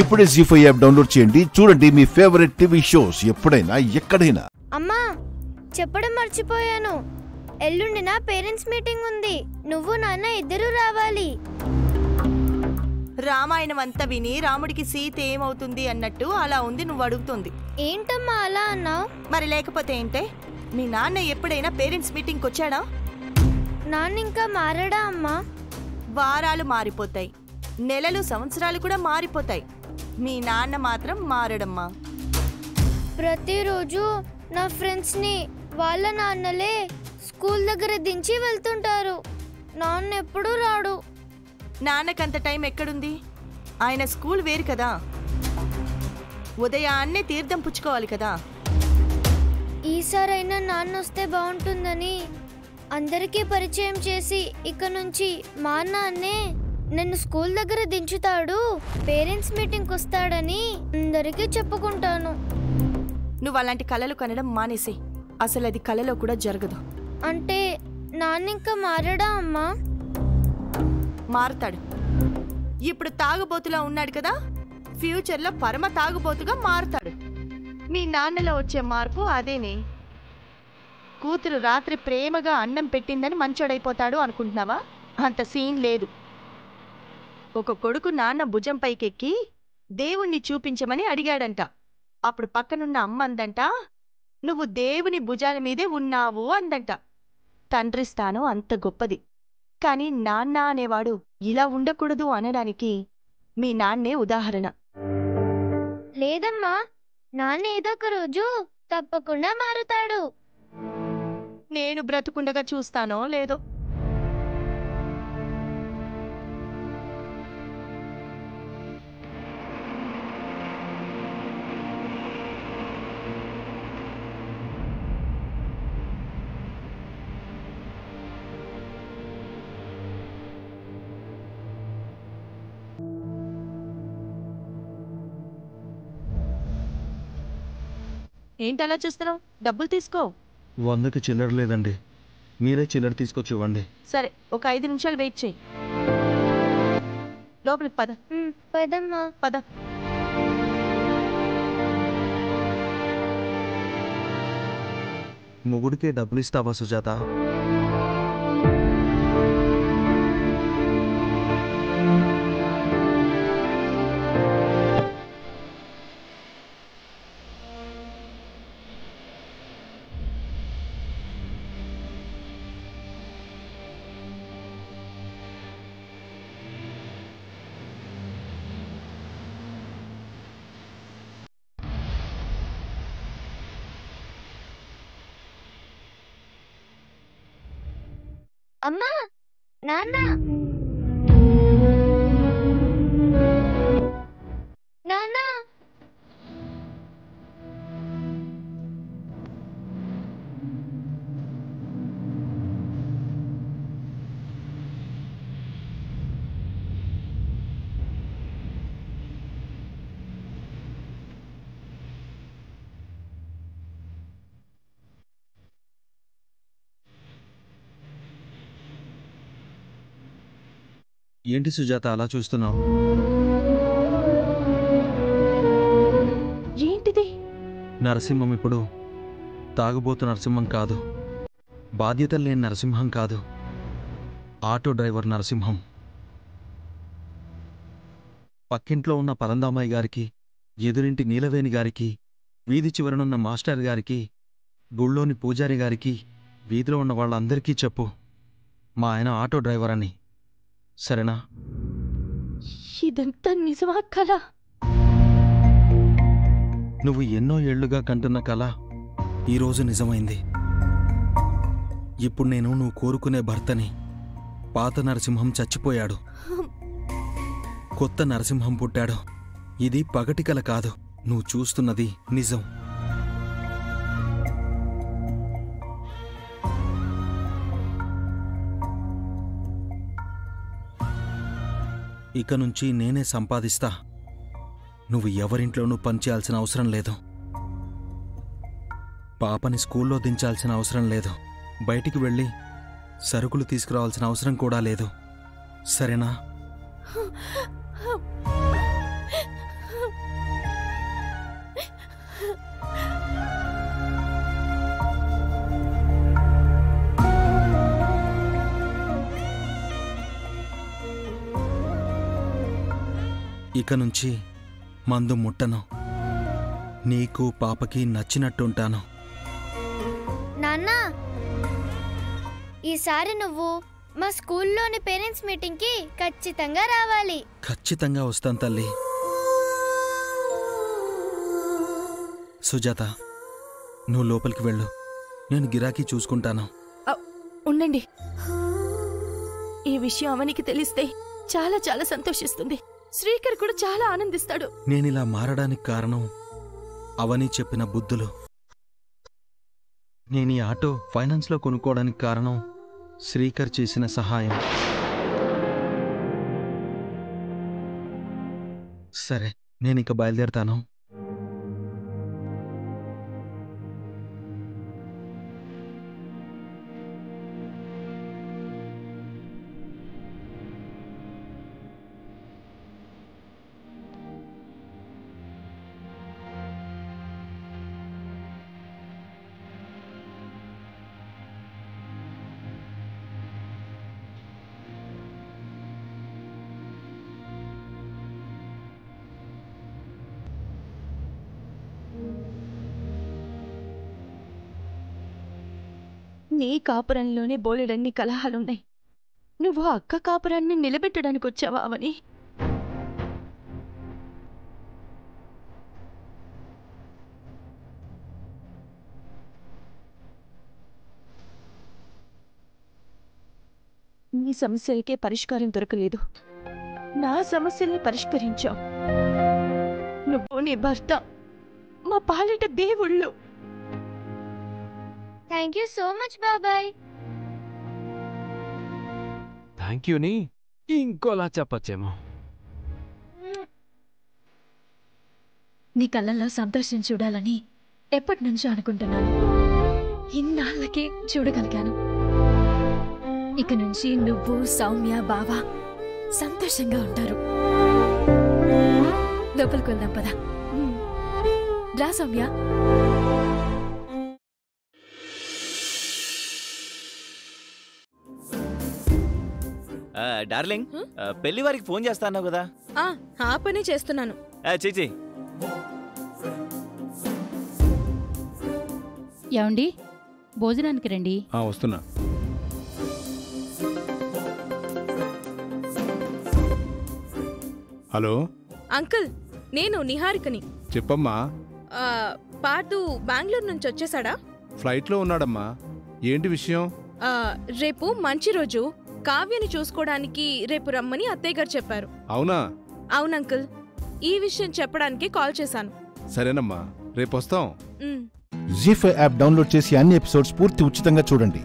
ఇప్పుడే జీ5 app download చేయండి. చూడండి మీ ఫేవరెట్ టీవీ షోస్ ఎప్పుడైనా ఎక్కడైనా. అమ్మా చెప్పడం మర్చిపోయాను, ఎల్లుండి నా పేరెంట్స్ మీటింగ్ ఉంది. నువ్వు నాన్న ఇద్దరు రావాలి. రామాయణం అంతా విని రాముడికి సీత ఏమవుతుంది అన్నట్టు అలా ఉంది నువ్వు అడుగుతుంది. ఏంటమ్మా అలా అన్నావు? మరి లేకపోతే ఏంటే, మీ నాన్న ఎప్పుడైనా పేరెంట్స్ మీటింగ్కి వచ్చాడా? నాన్న ఇంకా మారడా అమ్మా? వారాలు మారిపోతాయి, నెలలు సంవత్సరాలు కూడా మారిపోతాయి, మీ నాన్న మాత్రం మారడమ్మా. ప్రతిరోజు నా ఫ్రెండ్స్ని వాళ్ళ నాన్నలే స్కూల్ దగ్గర దించి వెళ్తుంటారు. నాన్న ఎప్పుడూ రాడు. నాన్నకంత టైం ఎక్కడుంది? ఆయన స్కూల్ వేరు కదా, ఉదయాన్నే తీర్థం పుచ్చుకోవాలి కదా. ఈసారైనా నాన్న వస్తే బాగుంటుందని అందరికీ పరిచయం చేసి ఇక నుంచి మా నాన్నే నన్ను స్కూల్ దగ్గర దించుతాడు, పేరెంట్స్ మీటింగ్కి వస్తాడని అందరికీ చెప్పుకుంటాను. నువ్వు అలాంటి కలలు కనడం మానేసి, అసలు అది కలలో కూడా జరగదు. అంటే నాన్న ఇంకా మారడా అమ్మా? మారుతాడు. ఇప్పుడు తాగుబోతులా ఉన్నాడు కదా, ఫ్యూచర్లో పరమ తాగుబోతుగా మారుతాడు. మీ నాన్నలో వచ్చే మార్పు అదేనే. కూతురు రాత్రి ప్రేమగా అన్నం పెట్టిందని మంచోడైపోతాడు అనుకుంటున్నావా? అంత సీన్ లేదు. ఒక కొడుకు నాన్న భుజం పైకెక్కి దేవుణ్ణి చూపించమని అడిగాడంట. అప్పుడు పక్కనున్న అమ్మ అందంట, నువ్వు దేవుని భుజాల మీదే ఉన్నావు అందంట. తండ్రి స్థానం అంత గొప్పది, కానీ నాన్న అనేవాడు ఇలా ఉండకూడదు అనడానికి మీ నాన్నే ఉదాహరణ. లేదమ్మా, నాన్న ఏదో ఒక రోజు తప్పకుండా మారుతాడు. నేను బ్రతుకుండగా చూస్తానో లేదో. ఏంటలా చూస్తున్నావు? డబ్బులు తీసుకో. 100కి చిల్లర లేదండి, మీరే చిల్లర తీసుకొచ్చి ఇవ్వండి. సరే, ఒక 5 నిమిషాలు వెయిట్ చేయి. లోపలికి పద. పదమ్మా. పద. మొగుడికే డబ్బులు ఇస్తావా సుజాత? అమ్మా, నాన్న, నాన్న. ఏంటి సుజాత అలా చూస్తున్నావు? ఏంటిది? నరసింహం ఇప్పుడు తాగుబోతు నరసింహం కాదు, బాధ్యతలు లేని నరసింహం కాదు, ఆటో డ్రైవర్ నరసింహం. పక్కింట్లో ఉన్న పరందామయ్య గారికి, ఎదురింటి నీలవేణి గారికి, వీధి చివరనున్న మాస్టర్ గారికి, గుళ్ళోని పూజారి గారికి, వీధిలో ఉన్న వాళ్ళందరికీ చెప్పు మా ఆయన ఆటో డ్రైవర్ అని, సరేనా? ఇదంతా నిజమా కల? నువ్వు ఎన్నో ఏళ్లుగా కంటున్న కల ఈరోజు నిజమైంది. ఇప్పుడు నేను నువ్వు కోరుకునే భర్తని. పాత నరసింహం చచ్చిపోయాడు, కొత్త నరసింహం పుట్టాడు. ఇది పగటి కల కాదు, నువ్వు చూస్తున్నది నిజం. ఇక నుంచి నేనే సంపాదిస్తా, నువ్వు ఎవరింట్లోనూ పనిచేయాల్సిన అవసరం లేదు, పాపని స్కూల్లో దించాల్సిన అవసరం లేదు, బయటికి వెళ్ళి సరుకులు తీసుకురావాల్సిన అవసరం కూడా లేదు, సరేనా? ఇక నుంచి మందు ముట్టను. నీకు పాపకి నచ్చినట్టుంటాను. నాన్న, ఈసారి నువ్వు మా స్కూల్లోని పేరెంట్స్ మీటింగ్కి ఖచ్చితంగా రావాలి. ఖచ్చితంగా వస్తాను తల్లి. సుజాత, నువ్వు లోపలికి వెళ్ళు. నేను గిరాకీ చూసుకుంటాను. ఉండండి. ఈ విషయం అవనికి తెలిస్తే చాలా చాలా సంతోషిస్తుంది. శ్రీకర్ కూడా చాలా ఆనందిస్తాడు. నేనిలా మారడానికి కారణం అవని చెప్పిన బుద్ధులు. నేను ఈ ఆటో ఫైనాన్స్లో కొనుక్కోవడానికి కారణం శ్రీకర్ చేసిన సహాయం. సరే, నేనిక బయలుదేరతాను. నీ కాపురంలోనే బోలెడన్ని కలహాలున్నాయి. నువ్వు అక్క కాపురాన్ని నిలబెట్టడానికి వచ్చావా అవని? నీ సమస్యలకే పరిష్కారం దొరకలేదు. నా సమస్యల్ని పరిష్కరించావు. నువ్వు నీ భర్త మా పాలిట దేవుళ్ళు. థ్యాంక్ యూ సో మచ్ బాబాయ్. థ్యాంక్ యూని ఇంకోలా చెప్పచ్చేమో. నీ కళ్ళల్లో సంతోషం చూడాలని ఎప్పటి నుంచో అనుకుంటున్నాను. ఇన్నాళ్ళకి చూడగలిగాను. ఇక నుంచి నువ్వు, సౌమ్య, బావ సంతోషంగా ఉంటారు. లోపలికి వెళ్దాం పద. రా సౌమ్య. డార్లింగ్, పెళ్లి వారికి ఫోన్ చేస్తా అన్నావు కదా? ఆ పని చేస్తున్నాను. చేచి. ఏమండి, భోజనానికి రండి. వస్తున్నా. హలో అంకుల్, నేను నిహారికని. చెప్పమ్మా. పార్దు బెంగళూరు నుంచి వచ్చేసాడా? ఫ్లైట్లో ఉన్నాడమ్మా. ఏంటి విషయం? రేపు మంచి రోజు, కావ్యని చూసుకోవడానికి రేపు రమ్మని అత్తయ్య గారు చెప్పారు. అవునా? అవునంకుల్, ఈ విషయం చెప్పడానికి కాల్ చేశాను. సరేనమ్మా, రేపు వస్తాం. జీ5 యాప్ డౌన్లోడ్ చేసి అన్ని ఎపిసోడ్స్ పూర్తి ఉచితంగా చూడండి.